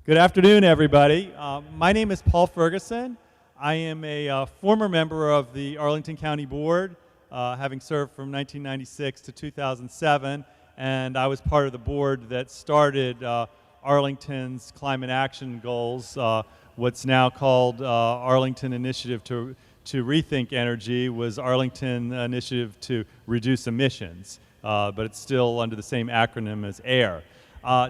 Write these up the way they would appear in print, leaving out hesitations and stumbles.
Good afternoon, everybody. My name is Paul Ferguson. I am a former member of the Arlington County Board, having served from 1996 to 2007, and I was part of the board that started Arlington's climate action goals, what's now called Arlington Initiative to Rethink Energy was Arlington Initiative to Reduce Emissions, but it's still under the same acronym as AIR.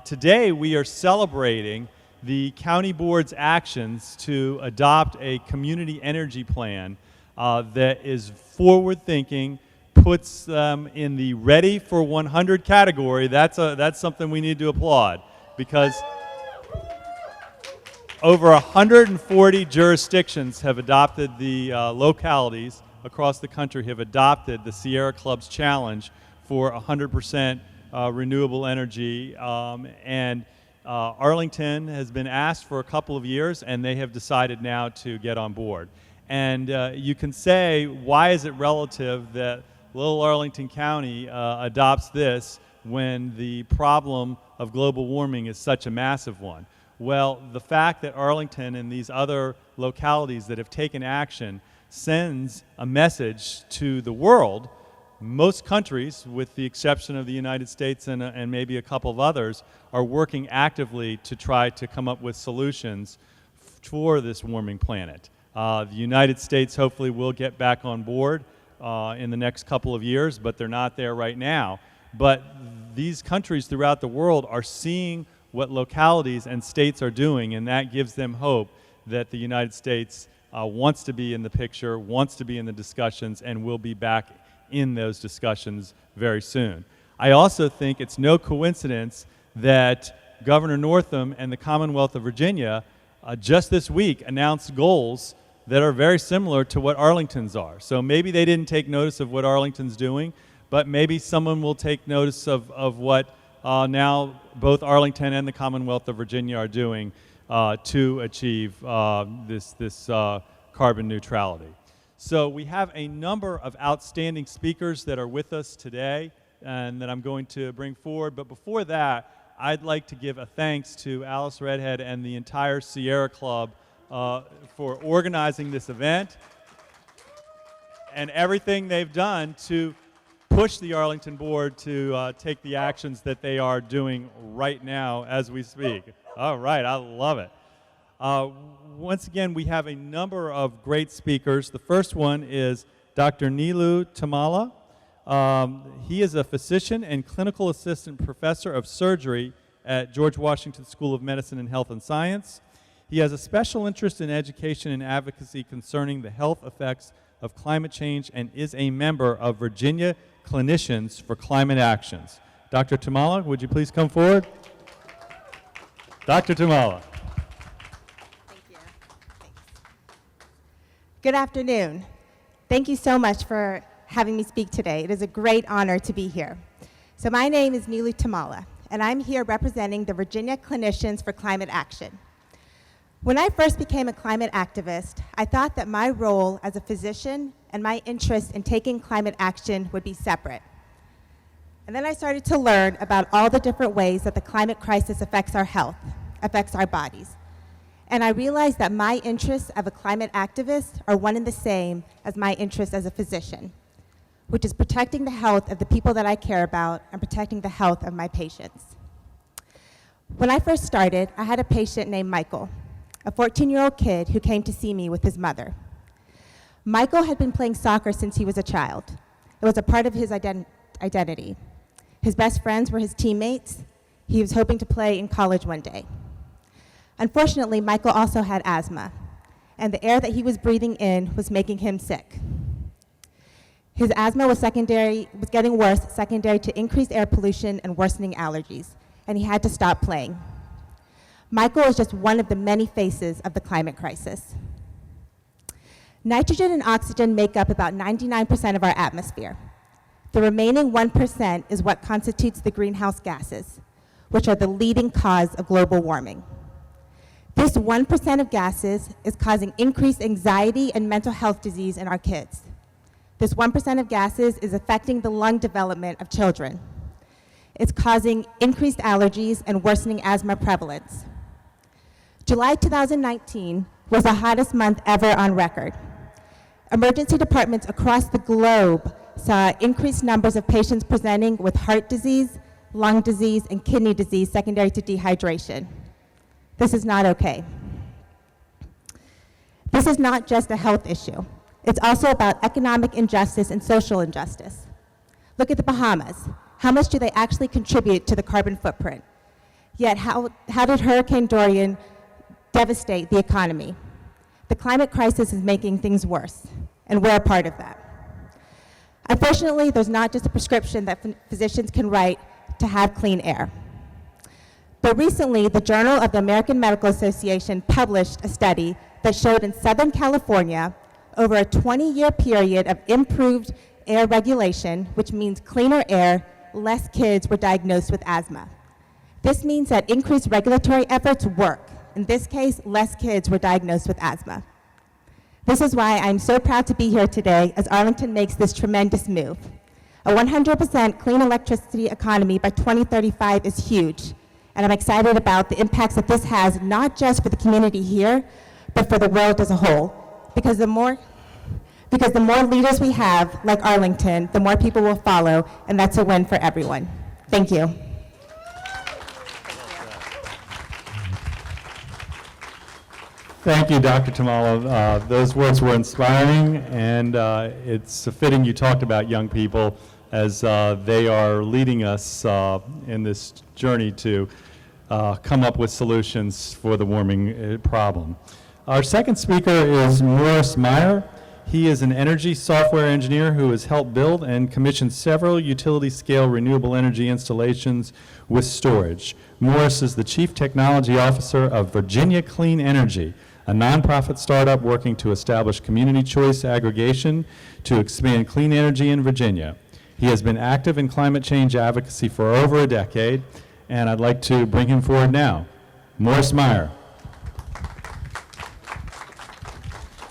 Today we are celebrating the county board's actions to adopt a community energy plan that is forward-thinking, puts them in the ready for 100 category. That's something we need to applaud, because over 140 jurisdictions have adopted the localities across the country have adopted the Sierra Club's challenge for 100% renewable energy, and Arlington has been asked for a couple of years, and they have decided now to get on board. And you can say, why is it relative that little Arlington County adopts this when the problem of global warming is such a massive one? Well, the fact that Arlington and these other localities that have taken action sends a message to the world. Most countries, with the exception of the United States and maybe a couple of others, are working actively to try to come up with solutions for this warming planet. The United States hopefully will get back on board in the next couple of years, but they're not there right now. But these countries throughout the world are seeing what localities and states are doing, and that gives them hope that the United States wants to be in the picture, wants to be in the discussions, and will be back in those discussions very soon. I also think it's no coincidence that Governor Northam and the Commonwealth of Virginia just this week announced goals that are very similar to what Arlington's are. So maybe they didn't take notice of what Arlington's doing, but maybe someone will take notice of what now both Arlington and the Commonwealth of Virginia are doing to achieve this carbon neutrality. So we have a number of outstanding speakers that are with us today and that I'm going to bring forward. But before that, I'd like to give a thanks to Alice Redhead and the entire Sierra Club for organizing this event and everything they've done to push the Arlington board to take the actions that they are doing right now as we speak. All right, I love it. Once again, we have a number of great speakers. The first one is Dr. Nilu Tamala. He is a physician and clinical assistant professor of surgery at George Washington School of Medicine and Health and Science. He has a special interest in education and advocacy concerning the health effects of climate change and is a member of Virginia Clinicians for Climate Actions. Dr. Tamala, would you please come forward? Dr. Tamala. Good afternoon. Thank you so much for having me speak today. It is a great honor to be here. So my name is Nilu Tamala, and I'm here representing the Virginia Clinicians for Climate Action. When I first became a climate activist, I thought that my role as a physician and my interest in taking climate action would be separate. And then I started to learn about all the different ways that the climate crisis affects our health, affects our bodies. And I realized that my interests as a climate activist are one and the same as my interests as a physician, which is protecting the health of the people that I care about and protecting the health of my patients. When I first started, I had a patient named Michael, a 14-year-old kid who came to see me with his mother. Michael had been playing soccer since he was a child. It was a part of his identity. His best friends were his teammates. He was hoping to play in college one day. Unfortunately, Michael also had asthma, and the air that he was breathing in was making him sick. His asthma was getting worse, secondary to increased air pollution and worsening allergies, and he had to stop playing. Michael is just one of the many faces of the climate crisis. Nitrogen and oxygen make up about 99% of our atmosphere. The remaining 1% is what constitutes the greenhouse gases, which are the leading cause of global warming. This 1% of gases is causing increased anxiety and mental health disease in our kids. This 1% of gases is affecting the lung development of children. It's causing increased allergies and worsening asthma prevalence. July 2019 was the hottest month ever on record. Emergency departments across the globe saw increased numbers of patients presenting with heart disease, lung disease, and kidney disease secondary to dehydration. This is not okay. This is not just a health issue. It's also about economic injustice and social injustice. Look at the Bahamas. How much do they actually contribute to the carbon footprint? Yet how did Hurricane Dorian devastate the economy? The climate crisis is making things worse, and we're a part of that. Unfortunately, there's not just a prescription that physicians can write to have clean air. But recently, the Journal of the American Medical Association published a study that showed in Southern California, over a 20-year period of improved air regulation, which means cleaner air, less kids were diagnosed with asthma. This means that increased regulatory efforts work. In this case, less kids were diagnosed with asthma. This is why I'm so proud to be here today as Arlington makes this tremendous move. A 100% clean electricity economy by 2035 is huge, and I'm excited about the impacts that this has, not just for the community here, but for the world as a whole. Because the more leaders we have, like Arlington, the more people will follow, and that's a win for everyone. Thank you. Thank you, Dr. Tamala. Those words were inspiring, and it's fitting you talked about young people as they are leading us in this journey to come up with solutions for the warming problem. Our second speaker is Morris Meyer. He is an energy software engineer who has helped build and commission several utility-scale renewable energy installations with storage. Morris is the Chief Technology Officer of Virginia Clean Energy, a nonprofit startup working to establish community choice aggregation to expand clean energy in Virginia. He has been active in climate change advocacy for over a decade, and I'd like to bring him forward now. Morris Meyer.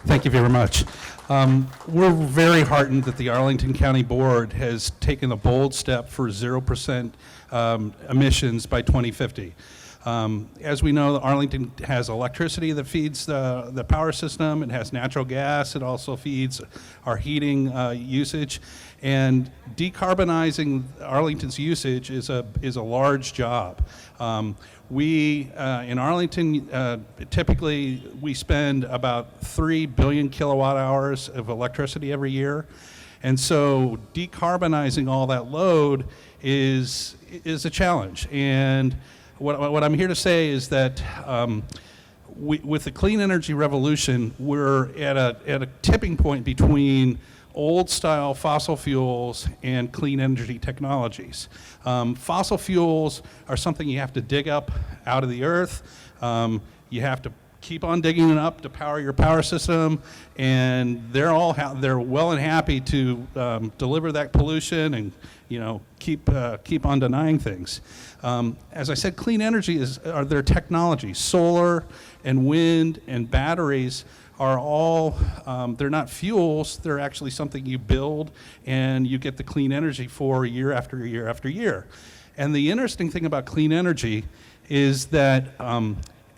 Thank you very much. We're very heartened that the Arlington County Board has taken a bold step for 0% emissions by 2050. As we know, Arlington has electricity that feeds the power system. It has natural gas. It also feeds our heating usage. And decarbonizing Arlington's usage is a large job. We, in Arlington, typically we spend about 3 billion kilowatt hours of electricity every year. And so decarbonizing all that load is a challenge. And what I'm here to say is that with the clean energy revolution, we're at a tipping point between old-style fossil fuels and clean energy technologies. Fossil fuels are something you have to dig up out of the earth. You have to keep on digging it up to power your power system, and they're well and happy to deliver that pollution and keep on denying things. As I said, clean energy are their technologies. Solar and wind and batteries are all, they're not fuels, they're actually something you build and you get the clean energy for year after year after year. And the interesting thing about clean energy is that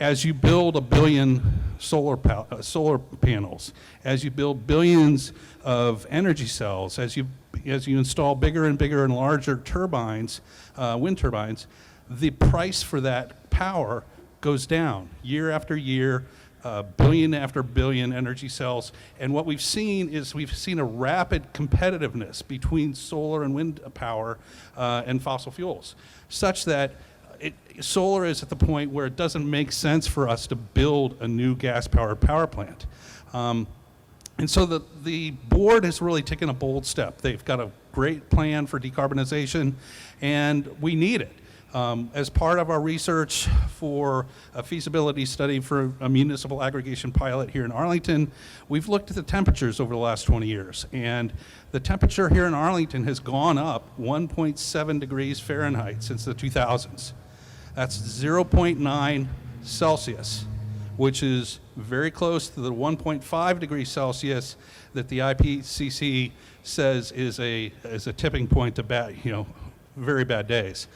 as you build 1 billion solar panels, as you build billions of energy cells, as you install bigger and bigger and larger turbines, wind turbines, the price for that power goes down year after year, billion after billion energy cells. And what we've seen is a rapid competitiveness between solar and wind power and fossil fuels, such that solar is at the point where it doesn't make sense for us to build a new gas-powered power plant. And so the board has really taken a bold step. They've got a great plan for decarbonization, and we need it. As part of our research for a feasibility study for a municipal aggregation pilot here in Arlington, we've looked at the temperatures over the last 20 years. And the temperature here in Arlington has gone up 1.7 degrees Fahrenheit since the 2000s. That's 0.9 Celsius, which is very close to the 1.5 degrees Celsius that the IPCC says is a tipping point to very bad days.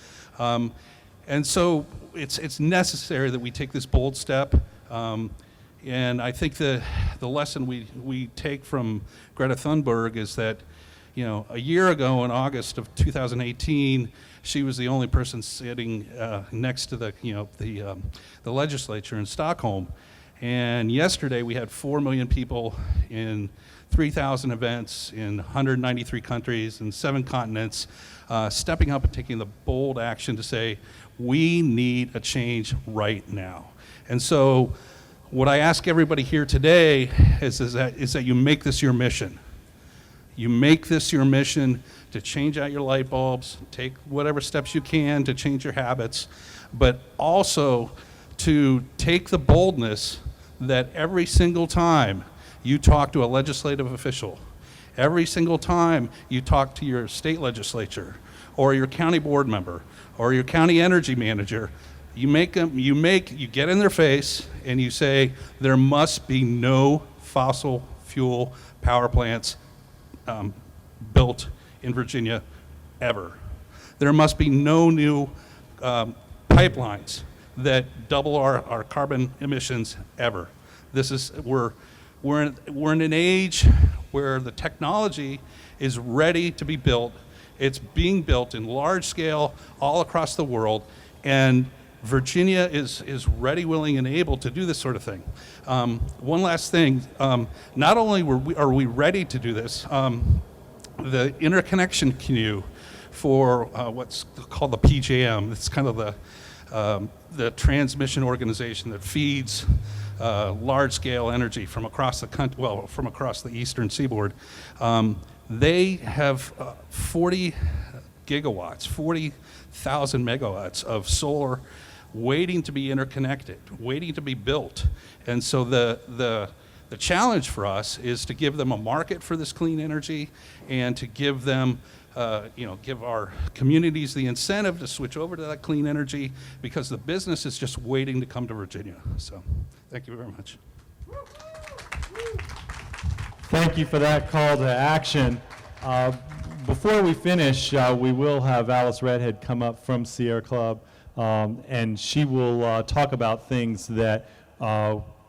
And so it's necessary that we take this bold step. And I think the lesson we take from Greta Thunberg is that, a year ago in August of 2018, she was the only person sitting next to the legislature in Stockholm. And yesterday we had 4 million people in 3,000 events in 193 countries and 7 continents stepping up and taking the bold action to say, we need a change right now. And so what I ask everybody here today is that you make this your mission. You make this your mission to change out your light bulbs, take whatever steps you can to change your habits, but also to take the boldness that every single time you talk to a legislative official, every single time you talk to your state legislature or your county board member or your county energy manager, you get in their face and you say, there must be no fossil fuel power plants built in Virginia ever. There must be no new pipelines that double our carbon emissions ever. We're in an age where the technology is ready to be built. It's being built in large scale all across the world, and Virginia is ready, willing, and able to do this sort of thing. One last thing, not only are we ready to do this, the interconnection queue for what's called the PJM, it's kind of the transmission organization that feeds large-scale energy from across the country, from across the eastern seaboard. They have 40 gigawatts, 40,000 megawatts of solar waiting to be interconnected, waiting to be built. And so the challenge for us is to give them a market for this clean energy and to give them, give our communities the incentive to switch over to that clean energy, because the business is just waiting to come to Virginia. So thank you very much. Thank you for that call to action. Before we finish, we will have Alice Redhead come up from Sierra Club, and she will talk about things that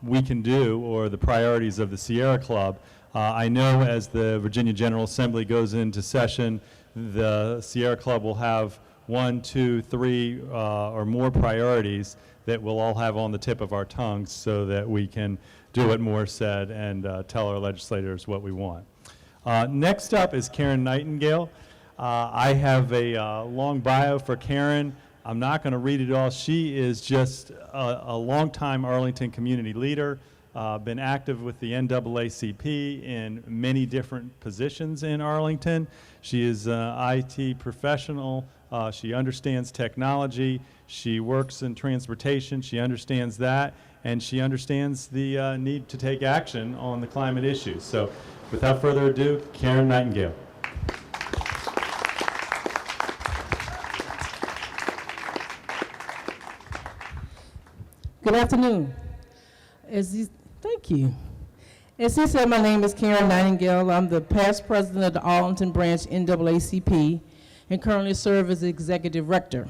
we can do, or the priorities of the Sierra Club. I know as the Virginia General Assembly goes into session, the Sierra Club will have 1, 2, 3 or more priorities that we'll all have on the tip of our tongues so that we can do what Moore said and tell our legislators what we want. Next up is Karen Nightingale. I have a long bio for Karen. I'm not going to read it all. She is just a longtime Arlington community leader, been active with the NAACP in many different positions in Arlington. She is an IT professional. She understands technology. She works in transportation. She understands that, and she understands the need to take action on the climate issues. So without further ado, Karen Nightingale. Good afternoon. Thank you. As he said, my name is Karen Nightingale. I'm the past president of the Arlington branch NAACP and currently serve as the executive director.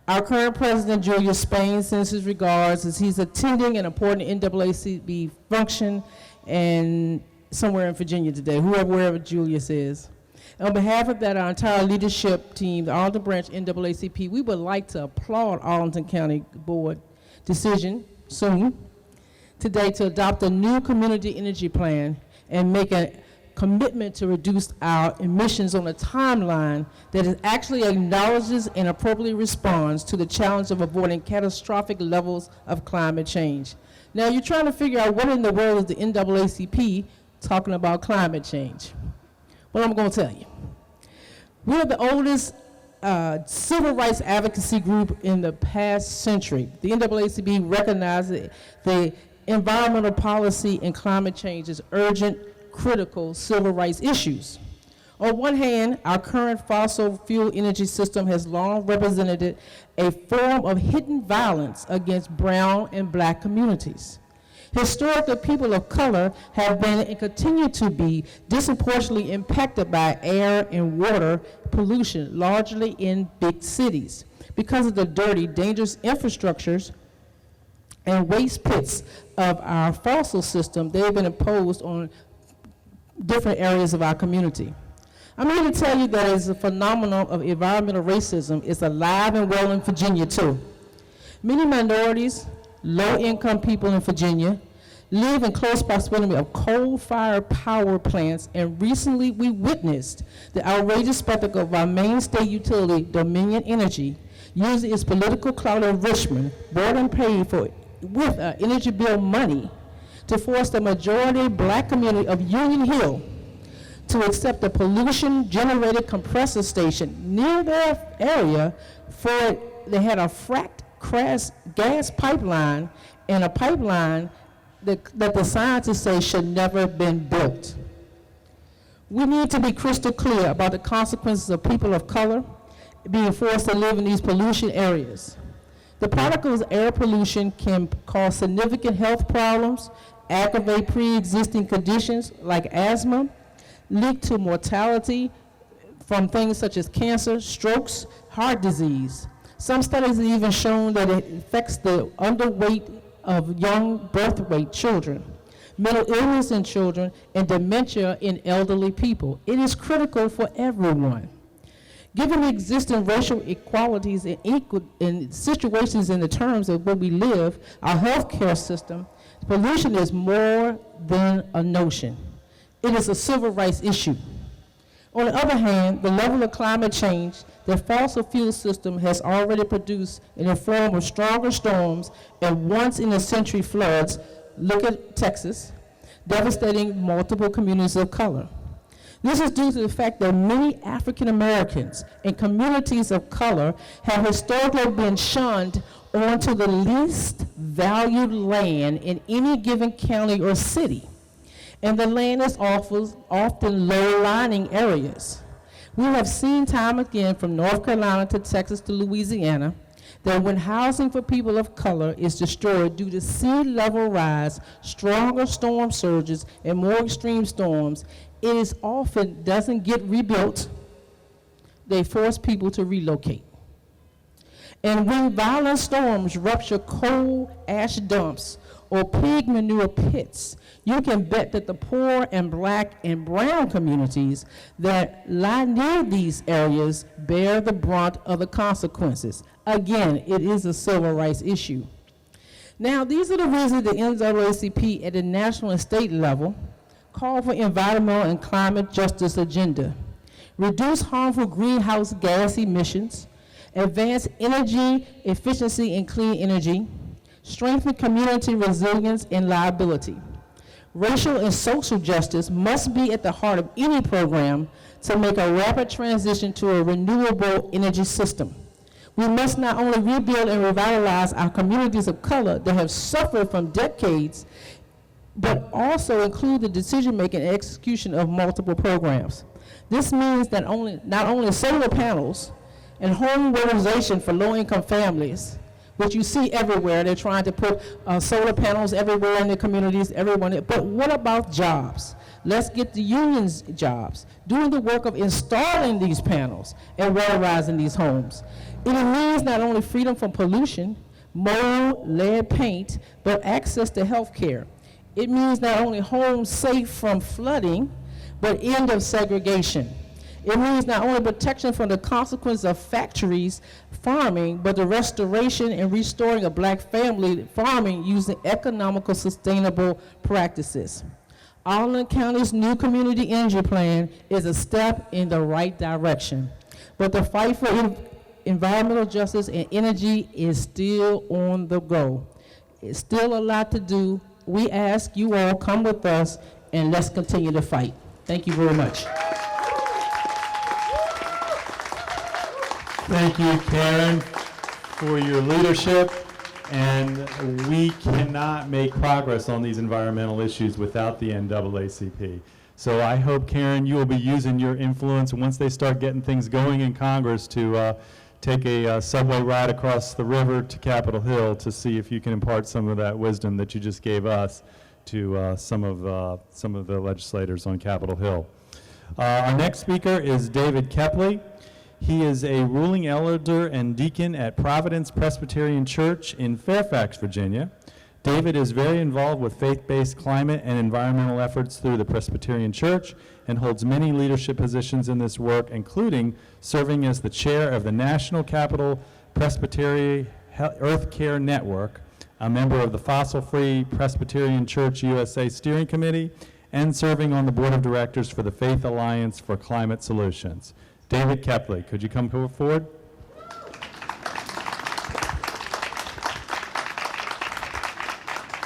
Our current president, Julius Spain, sends his regards as he's attending an important NAACP function and somewhere in Virginia today, wherever Julius is. On behalf of that, our entire leadership team, the Arlington branch NAACP, we would like to applaud Arlington County Board decision soon today to adopt a new community energy plan and make a commitment to reduce our emissions on a timeline that actually acknowledges and appropriately responds to the challenge of avoiding catastrophic levels of climate change. Now you're trying to figure out what in the world is the NAACP talking about climate change. Well, I'm going to tell you. We're the oldest civil rights advocacy group in the past century. The NAACP recognizes the environmental policy and climate change as urgent, critical civil rights issues. On one hand, our current fossil fuel energy system has long represented a form of hidden violence against brown and black communities. Historically, people of color have been and continue to be disproportionately impacted by air and water pollution, largely in big cities. because of the dirty, dangerous infrastructures and waste pits of our fossil system. They've been imposed on different areas of our community. I'm here to tell you that as a phenomenon of environmental racism is alive and well in Virginia too. Many minorities, low-income people in Virginia live in close proximity of coal-fired power plants, and recently we witnessed the outrageous spectacle of our main state utility, Dominion Energy, using its political clout in Richmond, bought and paid for with energy bill money, to force the majority black community of Union Hill to accept a pollution-generated compressor station near their area for they had a fracked gas pipeline, and a pipeline that the scientists say should never have been built. We need to be crystal clear about the consequences of people of color being forced to live in these pollution areas. The particles of air pollution can cause significant health problems, aggravate pre-existing conditions like asthma, lead to mortality from things such as cancer, strokes, heart disease. Some studies have even shown that it affects the underweight of young birth weight children, mental illness in children, and dementia in elderly people. It is critical for everyone. Given the existing racial inequalities in situations in the terms of where we live, our healthcare system, pollution is more than a notion. It is a civil rights issue. On the other hand, the level of climate change the fossil fuel system has already produced in the form of stronger storms and once-in-a-century floods, look at Texas, devastating multiple communities of color. This is due to the fact that many African Americans and communities of color have historically been shunned onto the least valued land in any given county or city. And the land is often low-lying areas. We have seen time again from North Carolina to Texas to Louisiana that when housing for people of color is destroyed due to sea level rise, stronger storm surges, and more extreme storms, it is often doesn't get rebuilt. They force people to relocate. And when violent storms rupture coal ash dumps or pig manure pits, you can bet that the poor and black and brown communities that lie near these areas bear the brunt of the consequences. Again, it is a civil rights issue. Now, these are the reasons the NAACP at the national and state level call for environmental and climate justice agenda. Reduce harmful greenhouse gas emissions, advance energy efficiency and clean energy, strengthen community resilience and liability. Racial and social justice must be at the heart of any program to make a rapid transition to a renewable energy system. We must not only rebuild and revitalize our communities of color that have suffered from decades, but also include the decision-making and execution of multiple programs. This means that not only solar panels and home winterization for low-income families, which you see everywhere. They're trying to put solar panels everywhere in the communities, everyone. But what about jobs? Let's get the unions jobs, doing the work of installing these panels and weatherizing these homes. It means not only freedom from pollution, mold, lead paint, but access to health care. It means not only homes safe from flooding, but end of segregation. It means not only protection from the consequences of factories farming, but the restoration and restoring of black family farming using economical sustainable practices. Arlington County's new community energy plan is a step in the right direction, but the fight for environmental justice and energy is still on the go. It's still a lot to do. We ask you all, come with us and let's continue to fight. Thank you very much. Thank you, Karen, for your leadership. And we cannot make progress on these environmental issues without the NAACP. So I hope, Karen, you will be using your influence once they start getting things going in Congress to take a subway ride across the river to Capitol Hill to see if you can impart some of that wisdom that you just gave us to some of the legislators on Capitol Hill. Our next speaker is David Kepley. He is a ruling elder and deacon at Providence Presbyterian Church in Fairfax, Virginia. David is very involved with faith-based climate and environmental efforts through the Presbyterian Church and holds many leadership positions in this work, including serving as the chair of the National Capital Presbyterian Earth Care Network, a member of the Fossil-Free Presbyterian Church USA Steering Committee, and serving on the board of directors for the Faith Alliance for Climate Solutions. David Kepley, could you come forward?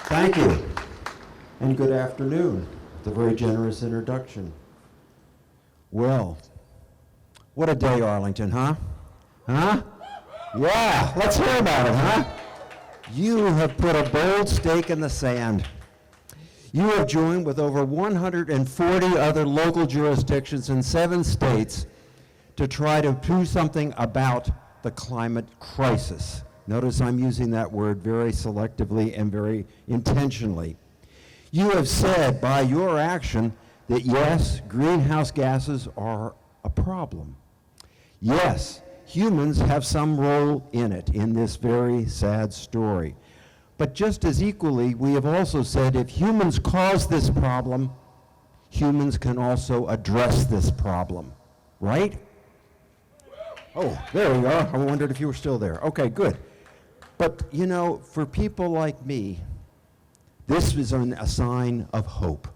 Thank you, and good afternoon. It's a very generous introduction. Well, what a day, Arlington, huh? Huh? Yeah, let's hear about it, huh? You have put a bold stake in the sand. You have joined with over 140 other local jurisdictions in 7 states to try to do something about the climate crisis. Notice I'm using that word very selectively and very intentionally. You have said by your action that yes, greenhouse gases are a problem. Yes, humans have some role in it, in this very sad story. But just as equally, we have also said if humans cause this problem, humans can also address this problem, right? Oh, there we are. I wondered if you were still there. Okay, good. But, you know, for people like me, this is a sign of hope.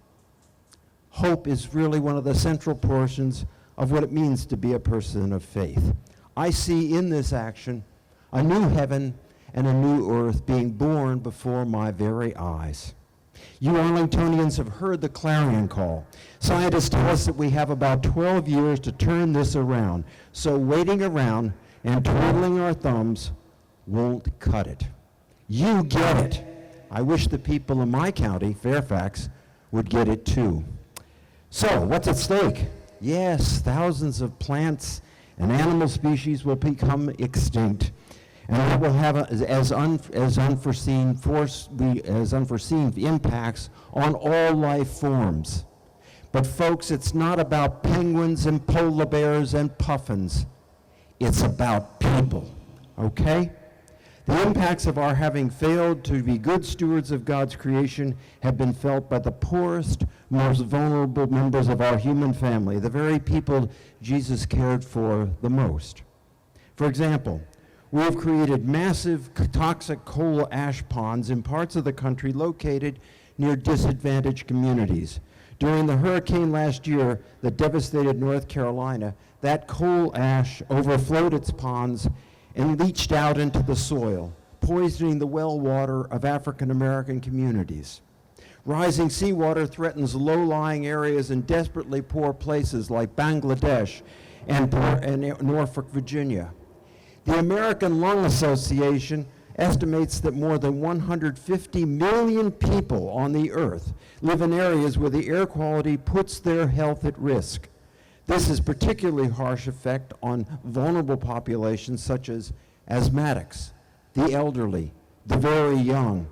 Hope is really one of the central portions of what it means to be a person of faith. I see in this action a new heaven and a new earth being born before my very eyes. You Arlingtonians have heard the clarion call. Scientists tell us that we have about 12 years to turn this around. So waiting around and twiddling our thumbs won't cut it. You get it. I wish the people in my county, Fairfax, would get it too. So, what's at stake? Yes, thousands of plants and animal species will become extinct, and that will have as unforeseen impacts on all life forms. But folks, it's not about penguins and polar bears and puffins. It's about people, okay? The impacts of our having failed to be good stewards of God's creation have been felt by the poorest, most vulnerable members of our human family, the very people Jesus cared for the most. For example, we have created massive toxic coal ash ponds in parts of the country located near disadvantaged communities. During the hurricane last year that devastated North Carolina, that coal ash overflowed its ponds and leached out into the soil, poisoning the well water of African American communities. Rising seawater threatens low-lying areas in desperately poor places like Bangladesh and Norfolk, Virginia. The American Lung Association estimates that more than 150 million people on the earth live in areas where the air quality puts their health at risk. This is particularly harsh effect on vulnerable populations such as asthmatics, the elderly, the very young,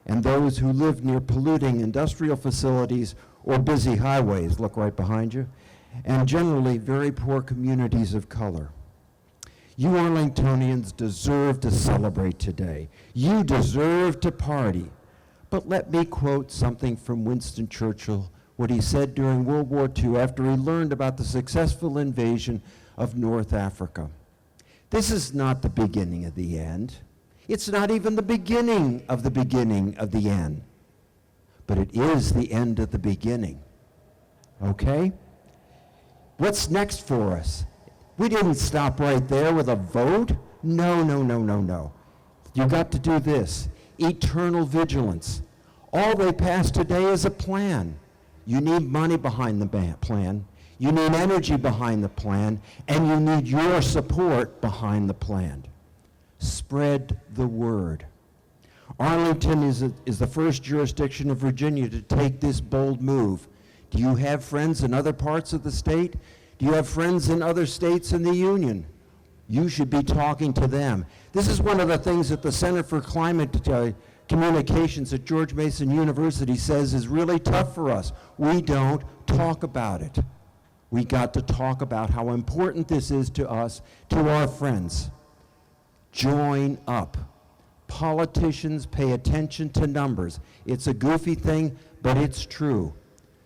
and those who live near polluting industrial facilities or busy highways, look right behind you, and generally very poor communities of color. You Arlingtonians deserve to celebrate today. You deserve to party. But let me quote something from Winston Churchill, what he said during World War II after he learned about the successful invasion of North Africa. This is not the beginning of the end. It's not even the beginning of the end. But it is the end of the beginning. Okay? What's next for us? We didn't stop right there with a vote. No, no, no, no, no. You got to do this. Eternal vigilance. All they passed today is a plan. You need money behind the plan. You need energy behind the plan. And you need your support behind the plan. Spread the word. Arlington is the first jurisdiction of Virginia to take this bold move. Do you have friends in other parts of the state? Do you have friends in other states in the Union? You should be talking to them. This is one of the things that the Center for Climate Communications at George Mason University says is really tough for us. We don't talk about it. We got to talk about how important this is to us, to our friends. Join up. Politicians pay attention to numbers. It's a goofy thing, but it's true.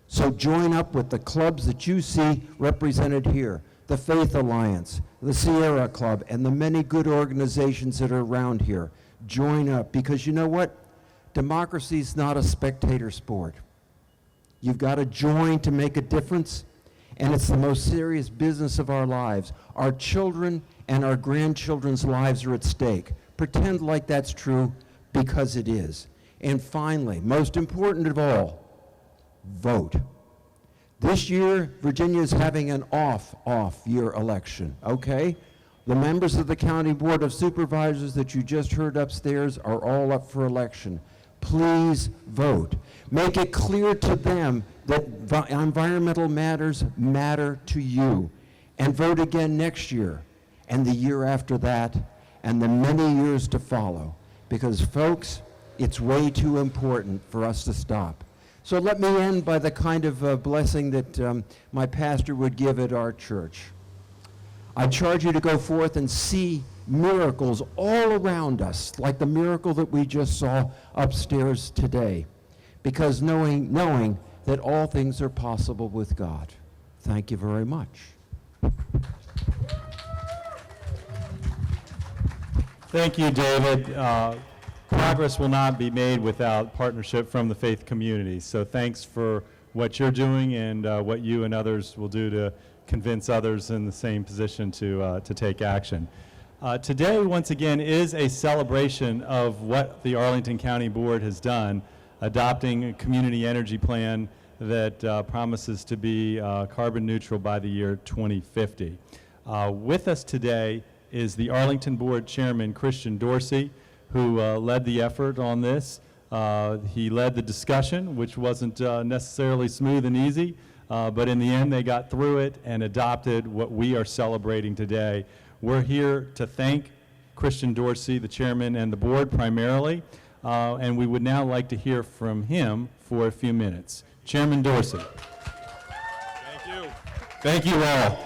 So join up with the clubs that you see represented here, the Faith Alliance, the Sierra Club, and the many good organizations that are around here. Join up, because you know what? Democracy is not a spectator sport. You've got to join to make a difference, and it's the most serious business of our lives. Our children and our grandchildren's lives are at stake. Pretend like that's true, because it is. And finally, most important of all, vote. This year, Virginia is having an off-year election, okay? The members of the County Board of Supervisors that you just heard upstairs are all up for election. Please vote. Make it clear to them that environmental matters matter to you. And vote again next year, and the year after that, and the many years to follow. Because, folks, it's way too important for us to stop. So let me end by the kind of blessing that my pastor would give at our church. I charge you to go forth and see miracles all around us, like the miracle that we just saw upstairs today, because knowing that all things are possible with God. Thank you very much. Thank you, David. Progress will not be made without partnership from the faith community. So thanks for what you're doing and what you and others will do to convince others in the same position to take action. Today, once again, is a celebration of what the Arlington County Board has done, adopting a community energy plan that promises to be carbon neutral by the year 2050. With us today is the Arlington Board Chairman, Christian Dorsey, who led the effort on this. He led the discussion, which wasn't necessarily smooth and easy, but in the end they got through it and adopted what we are celebrating today. We're here to thank Christian Dorsey, the chairman, and the board primarily, and we would now like to hear from him for a few minutes. Chairman Dorsey. Thank you. Thank you all.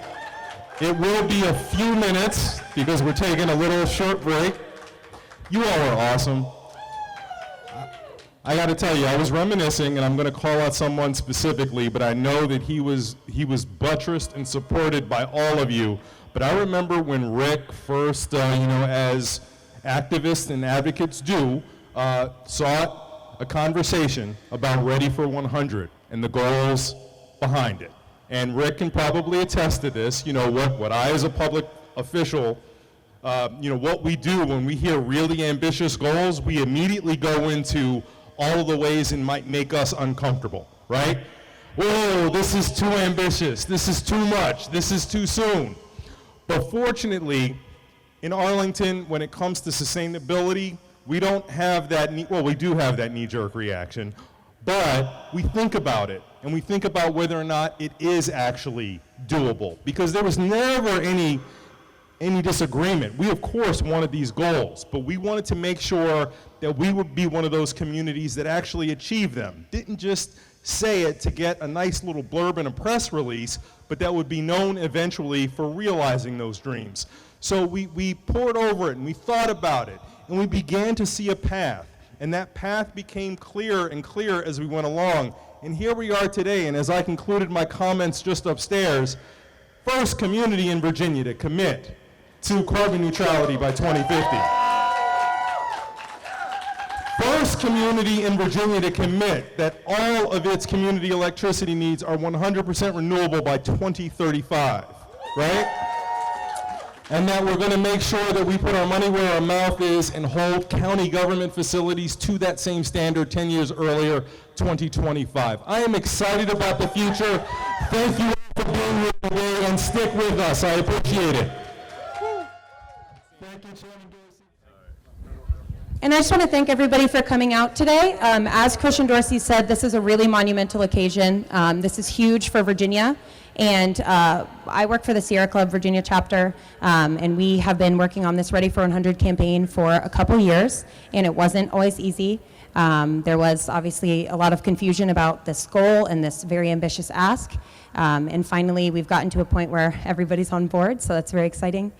It will be a few minutes because we're taking a little short break. You all are awesome. I got to tell you, I was reminiscing, and I'm going to call out someone specifically, but I know that he was buttressed and supported by all of you. But I remember when Rick first, as activists and advocates do, sought a conversation about Ready for 100 and the goals behind it. And Rick can probably attest to this. You know, what I as a public official, what we do when we hear really ambitious goals, we immediately go into all of the ways it might make us uncomfortable, right? Whoa, this is too ambitious. This is too much. This is too soon. But fortunately, in Arlington, when it comes to sustainability, we don't have that, we do have that knee-jerk reaction, but we think about it, and we think about whether or not it is actually doable, because there was never any disagreement. We, of course, wanted these goals, but we wanted to make sure that we would be one of those communities that actually achieved them. Didn't just say it to get a nice little blurb in a press release, but that would be known eventually for realizing those dreams. So we poured over it, and we thought about it, and we began to see a path, and that path became clearer and clearer as we went along. And here we are today, and as I concluded my comments just upstairs, first community in Virginia to commit to carbon neutrality by 2050. First community in Virginia to commit that all of its community electricity needs are 100% renewable by 2035, right? And that we're going to make sure that we put our money where our mouth is and hold county government facilities to that same standard 10 years earlier, 2025. I am excited about the future. Thank you all for being here today, and stick with us. I appreciate it. Thank you, Chairman Dorsey. And I just want to thank everybody for coming out today. As Christian Dorsey said, this is a really monumental occasion. This is huge for Virginia. And I work for the Sierra Club Virginia chapter, and we have been working on this Ready for 100 campaign for a couple years, and it wasn't always easy. There was obviously a lot of confusion about this goal and this very ambitious ask. And finally, we've gotten to a point where everybody's on board, so that's very exciting.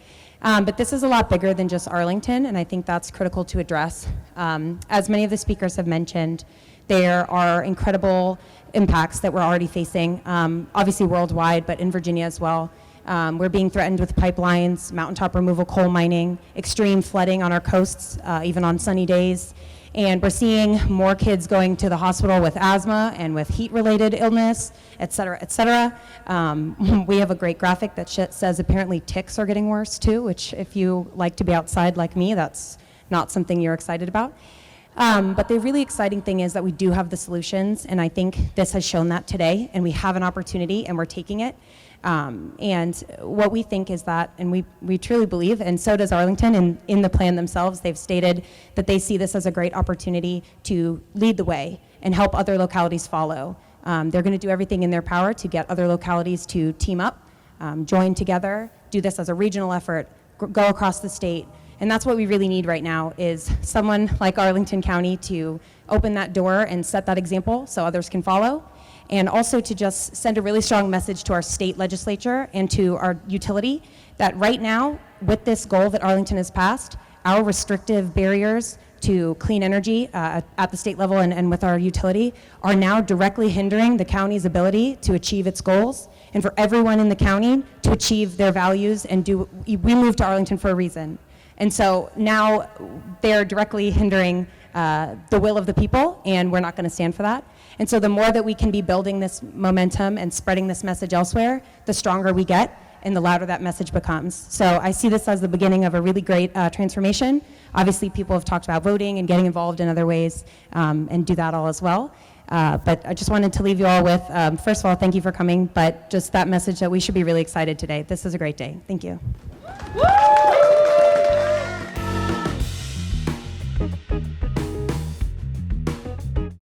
But this is a lot bigger than just Arlington, and I think that's critical to address. As many of the speakers have mentioned, there are incredible impacts that we're already facing, obviously worldwide, but in Virginia as well. We're being threatened with pipelines, mountaintop removal, coal mining, extreme flooding on our coasts, even on sunny days. And we're seeing more kids going to the hospital with asthma and with heat-related illness, et cetera, et cetera. We have a great graphic that says apparently ticks are getting worse too, which if you like to be outside like me, that's not something you're excited about. But the really exciting thing is that we do have the solutions, and I think this has shown that today, and we have an opportunity, and we're taking it. And what we think is that, and we truly believe, and so does Arlington, and in the plan themselves, they've stated that they see this as a great opportunity to lead the way and help other localities follow. They're going to do everything in their power to get other localities to team up, join together, do this as a regional effort, go across the state. And that's what we really need right now, is someone like Arlington County to open that door and set that example so others can follow. And also to just send a really strong message to our state legislature and to our utility that right now, with this goal that Arlington has passed, our restrictive barriers to clean energy at the state level and with our utility are now directly hindering the county's ability to achieve its goals, and for everyone in the county to achieve their values and we moved to Arlington for a reason. And so now they're directly hindering the will of the people, and we're not going to stand for that. And so the more that we can be building this momentum and spreading this message elsewhere, the stronger we get and the louder that message becomes. So I see this as the beginning of a really great transformation. Obviously, people have talked about voting and getting involved in other ways and do that all as well. But I just wanted to leave you all with, first of all, thank you for coming, but just that message that we should be really excited today. This is a great day. Thank you.